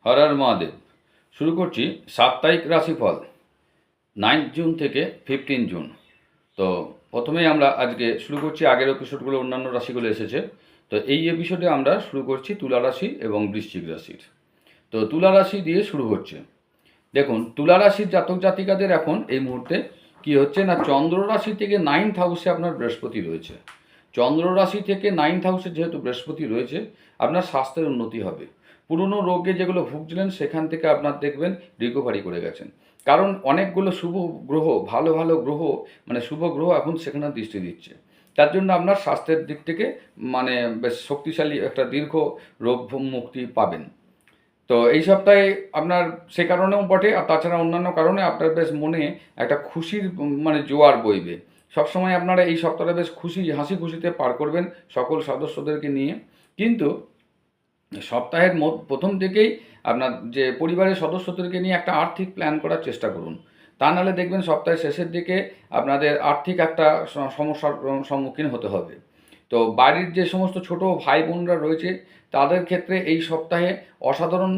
হর হর মহাদেব। শুরু করছি সাপ্তাহিক রাশিফল 9 জুন থেকে 15 জুন। তো প্রথমেই আমরা আজকে শুরু করছি, আগের এপিসোডগুলো অন্যান্য রাশিগুলো এসেছে। তো এই এপিসোডে আমরা শুরু করছি তুলা রাশি এবং বৃশ্চিক রাশির। তো তুলা রাশি দিয়ে শুরু হচ্ছে। দেখুন, তুলা রাশির জাতক জাতিকাদের এখন এই মুহূর্তে কি হচ্ছে না, চন্দ্র রাশি থেকে 9th হাউসে আপনার বৃহস্পতি রয়েছে। চন্দ্র রাশি থেকে 9th হাউসে যেহেতু বৃহস্পতি রয়েছে, আপনার স্বাস্থ্যের উন্নতি হবে। পুরনো রোগে যেগুলো ভুগছিলেন সেখান থেকে আপনার দেখবেন রিকভারি করে গেছেন। কারণ অনেকগুলো শুভ গ্রহ, ভালো ভালো গ্রহ, মানে শুভ গ্রহ এখন সেখানে দৃষ্টি দিচ্ছে। তার জন্য আপনার স্বাস্থ্যের দিক থেকে মানে বেশ শক্তিশালী একটা দীর্ঘ রোগ মুক্তি পাবেন। তো এই সপ্তাহে আপনার সে কারণেও বটে, আর তাছাড়া অন্যান্য কারণে আপনার বেশ মনে একটা খুশির মানে জোয়ার বইবে। সবসময় আপনারা এই সপ্তাহটা বেশ হাসি খুশিতে পার করবেন সকল সদস্যদেরকে নিয়ে। কিন্তু সপ্তাহের প্রথম থেকেই আপনার যে পরিবারের সদস্যদেরকে নিয়ে একটা আর্থিক প্ল্যান করার চেষ্টা করুন। তা নাহলে দেখবেন সপ্তাহের শেষের দিকে আপনাদের আর্থিক একটা সমস্যার সম্মুখীন হতে হবে। তো বাড়ির যে সমস্ত ছোট ভাই বোনরা রয়েছে তাদের ক্ষেত্রে এই সপ্তাহে অসাধারণ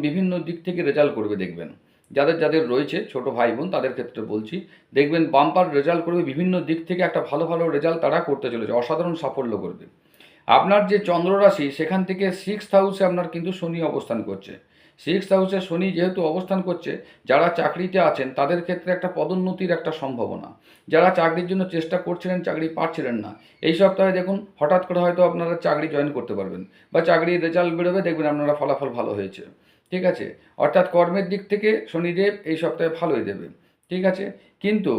বিভিন্ন দিক থেকে রেজাল্ট করবে দেখবেন। যাদের যাদের রয়েছে ছোট ভাই বোন তাদের ক্ষেত্রে বলছি, দেখবেন বাম্পার রেজাল্ট করবে, বিভিন্ন দিক থেকে একটা ভালো ভালো রেজাল্ট তারা করতে চলেছে, অসাধারণ সাফল্য করবে। আপনার যে চন্দ্র রাশি সেখান থেকে 6th হাউসে আপনার কিন্তু শনি অবস্থান করছে। 6th হাউসে শনি যেহেতু অবস্থান করছে, যারা চাকরিতে আছেন তাদের ক্ষেত্রে একটা পদোন্নতির একটা সম্ভাবনা। যারা চাকরির জন্য চেষ্টা করছিলেন, চাকরি পাচ্ছিলেন না, এই সপ্তাহে দেখুন হঠাৎ করে হয়তো আপনারা চাকরি জয়েন করতে পারবেন, বা চাকরির রেজাল্ট বেরোবে, দেখবেন আপনারা ফলাফল ভালো হয়েছে। ঠিক আছে, অর্থাৎ কর্মের দিক থেকে শনিদেব এই সপ্তাহে ভালোই দেবে। ঠিক আছে, কিন্তু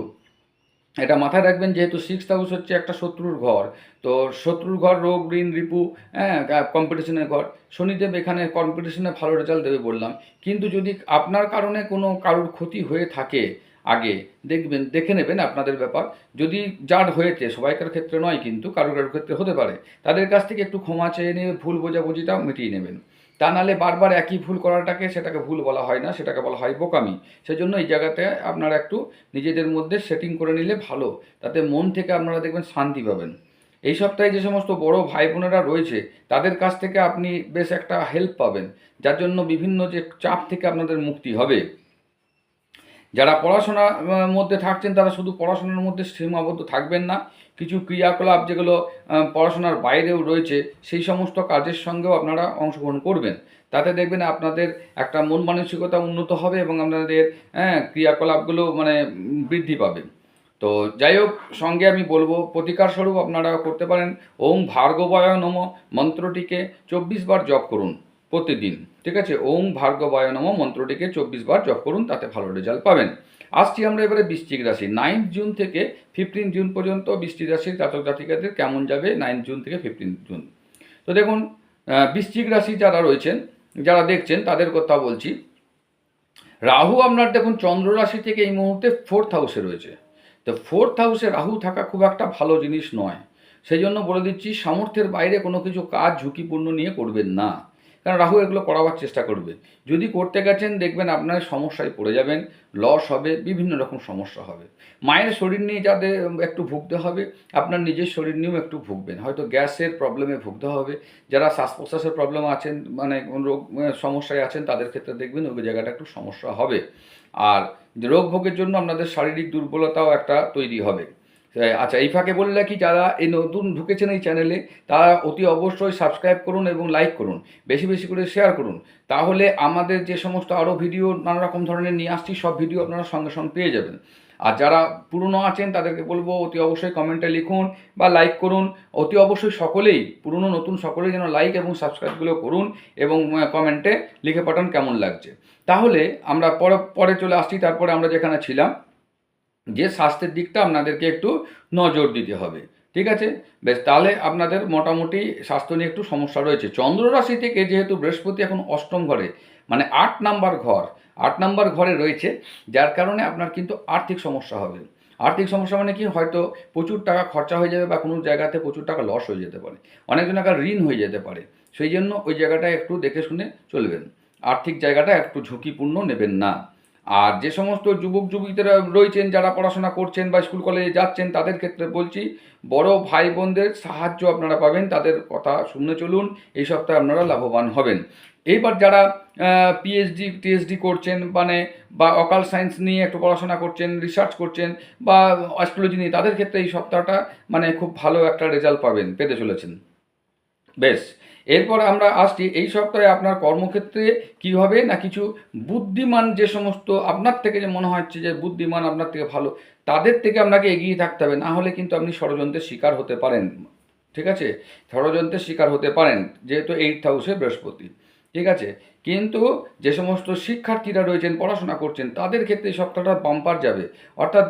এটা মাথায় রাখবেন, যেহেতু 6th হাউস হচ্ছে একটা শত্রুর ঘর, তো শত্রুর ঘর রোগ ঋণ রিপু, হ্যাঁ, কম্পিটিশনের ঘর। শনিদেব এখানে কম্পিটিশনে ভালো রেজাল্ট দেবে বললাম, কিন্তু যদি আপনার কারণে কোনো কারোর ক্ষতি হয়ে থাকে আগে, দেখবেন দেখে নেবেন আপনাদের ব্যাপার। যদি যার হয়েছে, সবাইকার ক্ষেত্রে নয় কিন্তু কারোর কারোর ক্ষেত্রে হতে পারে, তাদের কাছ থেকে একটু ক্ষমা চেয়ে নিয়ে ভুল বোঝাবুঝিটাও মিটিয়ে নেবেন। তা নাহলে বারবার একই ভুল করাটাকে সেটাকে ভুল বলা হয় না, সেটাকে বলা হয় বোকামি। সেজন্য এই জায়গাতে আপনারা একটু নিজেদের মধ্যে সেটিং করে নিলে ভালো, তাতে মন থেকে আপনারা দেখবেন শান্তি পাবেন। এই সপ্তাহে যে সমস্ত বড় ভাই বোনেরা রয়েছে তাদের কাছ থেকে আপনি বেশ একটা হেল্প পাবেন, যার জন্য বিভিন্ন যে চাপ থেকে আপনাদের মুক্তি হবে। যারা পড়াশোনার মধ্যে থাকছেন তারা শুধু পড়াশোনার মধ্যে সীমাবদ্ধ থাকবেন না, কিছু ক্রিয়াকলাপ যেগুলো পড়াশোনার বাইরেও রয়েছে সেই সমস্ত কাজের সঙ্গেও আপনারা অংশগ্রহণ করবেন। তাতে দেখবেন আপনাদের একটা মন মানসিকতা উন্নত হবে এবং আপনাদের ক্রিয়াকলাপগুলো মানে বৃদ্ধি পাবে। তো যাই হোক, সঙ্গে আমি বলবো প্রতিকার স্বরূপ আপনারা করতে পারেন ওং ভার্গবায় নম মন্ত্রটিকে 24 বার জপ করুন প্রতিদিন। ঠিক আছে, ওং ভার্গবায় নম মন্ত্রটিকে 24 বার জপ করুন, তাতে ভালো রেজাল্ট পাবেন। আসছি আমরা এবারে বৃশ্চিক রাশি। 9th জুন থেকে 15 জুন পর্যন্ত বৃশ্চিক রাশির জাতক জাতিকাদের কেমন যাবে 9 জুন থেকে 15 জুন। তো দেখুন, বৃশ্চিক রাশি যারা রয়েছেন, যারা দেখছেন তাদের কথা বলছি। রাহু আপনার দেখুন চন্দ্র রাশি থেকে এই মুহূর্তে 4th হাউসে রয়েছে। তো 4th হাউসে রাহু থাকা খুব একটা ভালো জিনিস নয়। সেই জন্য বলে দিচ্ছি, সামর্থ্যের বাইরে কোনো কিছু কাজ ঝুঁকিপূর্ণ নিয়ে করবেন না, কারণ রাহু এগুলো করাবার চেষ্টা করবে। যদি করতে গেছেন দেখবেন আপনার সমস্যায় পড়ে যাবেন, লস হবে, বিভিন্ন রকম সমস্যা হবে। মায়ের শরীর নিয়ে যাদের একটু ভুগতে হবে, আপনার নিজের শরীর নিয়েও একটু ভুগবেন, হয়তো গ্যাসের প্রবলেমে ভুগতে হবে। যারা শ্বাস প্রশ্বাসের প্রবলেম আছেন, মানে রোগ সমস্যায় আছেন, তাদের ক্ষেত্রে দেখবেন ওই জায়গাটা একটু সমস্যা হবে। আর রোগ ভোগের জন্য আপনাদের শারীরিক দুর্বলতাও একটা তৈরি হবে। আচ্ছা, এই ফাঁকে বললে কি, যারা এই নতুন ঢুকেছেন এই চ্যানেলে তারা অতি অবশ্যই সাবস্ক্রাইব করুন এবং লাইক করুন, বেশি বেশি করে শেয়ার করুন। তাহলে আমাদের যে সমস্ত আরও ভিডিও নানা রকম ধরনের নিয়ে আসছি, সব ভিডিও আপনারা সঙ্গে সঙ্গে পেয়ে যাবেন। আর যারা পুরনো আছেন তাদেরকে বলবো অতি অবশ্যই কমেন্টে লিখুন বা লাইক করুন। অতি অবশ্যই সকলেই, পুরনো নতুন সকলেই যেন লাইক এবং সাবস্ক্রাইবগুলো করুন এবং কমেন্টে লিখে পাঠান কেমন লাগছে। তাহলে আমরা পরে চলে আসছি, তারপরে আমরা যেখানে ছিলাম, যে স্বাস্থ্যের দিকটা আপনাদেরকে একটু নজর দিতে হবে। ঠিক আছে, বেশ, তাহলে আপনাদের মোটামুটি স্বাস্থ্য নিয়ে একটু সমস্যা রয়েছে। চন্দ্র রাশি থেকে যেহেতু বৃহস্পতি এখন 8ম ঘরে, মানে 8 নাম্বার ঘর, 8 নাম্বার ঘরে রয়েছে, যার কারণে আপনার কিন্তু আর্থিক সমস্যা হবে। আর্থিক সমস্যা মানে কি, হয়তো প্রচুর টাকা খরচা হয়ে যাবে বা কোনো জায়গাতে প্রচুর টাকা লস হয়ে যেতে পারে, অনেকজন টাকা ঋণ হয়ে যেতে পারে। সেই জন্য ওই জায়গাটা একটু দেখে শুনে চলবেন, আর্থিক জায়গাটা একটু ঝুঁকিপূর্ণ নেবেন না। আর যে সমস্ত যুবক যুবতীরা রয়েছেন যারা পড়াশোনা করছেন বা স্কুল কলেজে যাচ্ছেন, তাদের ক্ষেত্রে বলছি বড় ভাই বোনদের সাহায্য আপনারা পাবেন, তাদের কথা শুনে চলুন, এই সপ্তাহে আপনারা লাভবান হবেন। এইবার যারা পিএইচডি টিএইচডি করছেন, মানে বা অকাল সায়েন্স নিয়ে একটু পড়াশোনা করছেন, রিসার্চ করছেন, বা অ্যাস্ট্রোলজি নিয়ে, তাদের ক্ষেত্রে এই সপ্তাহটা মানে খুব ভালো একটা রেজাল্ট পেতে চলেছেন। বেশ, এরপর আমরা আসছি এই সপ্তাহে আপনার কর্মক্ষেত্রে কী হবে না, কিছু বুদ্ধিমান যে সমস্ত আপনার থেকে যে মনে হচ্ছে যে বুদ্ধিমান আপনার থেকে ভালো, তাদের থেকে আপনাকে এগিয়ে থাকতে হবে, না হলে কিন্তু আপনি ষড়যন্ত্রের শিকার হতে পারেন। ঠিক আছে, ষড়যন্ত্রের শিকার হতে পারেন, যেহেতু 8th হাউসে বৃহস্পতি। ঠিক আছে, কিন্তু যে সমস্ত শিক্ষার্থীরা রয়েছেন, পড়াশোনা করছেন, তাদের ক্ষেত্রে এই সপ্তাহটা বাম্পার যাবে, অর্থাৎ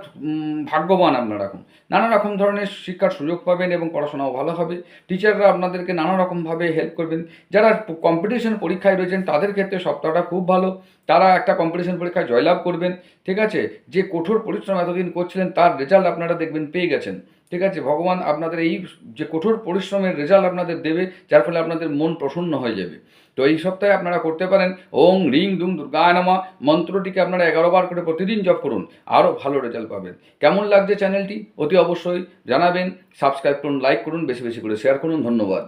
ভাগ্যবান আপনারা এখন নানা রকম ধরনের শিক্ষার সুযোগ পাবেন এবং পড়াশোনাও ভালো হবে। টিচাররা আপনাদেরকে নানা রকমভাবে হেল্প করবেন। যারা কম্পিটিশন পরীক্ষায় রয়েছেন তাদের ক্ষেত্রে সপ্তাহটা খুব ভালো, তারা একটা কম্পিটিশন পরীক্ষায় জয়লাভ করবেন। ঠিক আছে, যে কঠোর পরিশ্রম এতদিন করছিলেন তার রেজাল্ট আপনারা দেখবেন পেয়ে গেছেন। ঠিক আছে, ভগবান আপনাদের এই যে কঠোর পরিশ্রমের রেজাল্ট আপনাদের দেবে, যার ফলে আপনাদের মন প্রসন্ন হয়ে যাবে। তো এই সপ্তাহে আপনারা করতে পারেন ওং রিং দুং দুর্গায় নমঃ মন্ত্রটিকে আপনারা 11 বার করে প্রতিদিন জপ করুন, আরও ভালো রেজাল্ট পাবেন। কেমন লাগছে চ্যানেলটি অতি অবশ্যই জানাবেন, সাবস্ক্রাইব করুন, লাইক করুন, বেশি বেশি করে শেয়ার করুন। ধন্যবাদ।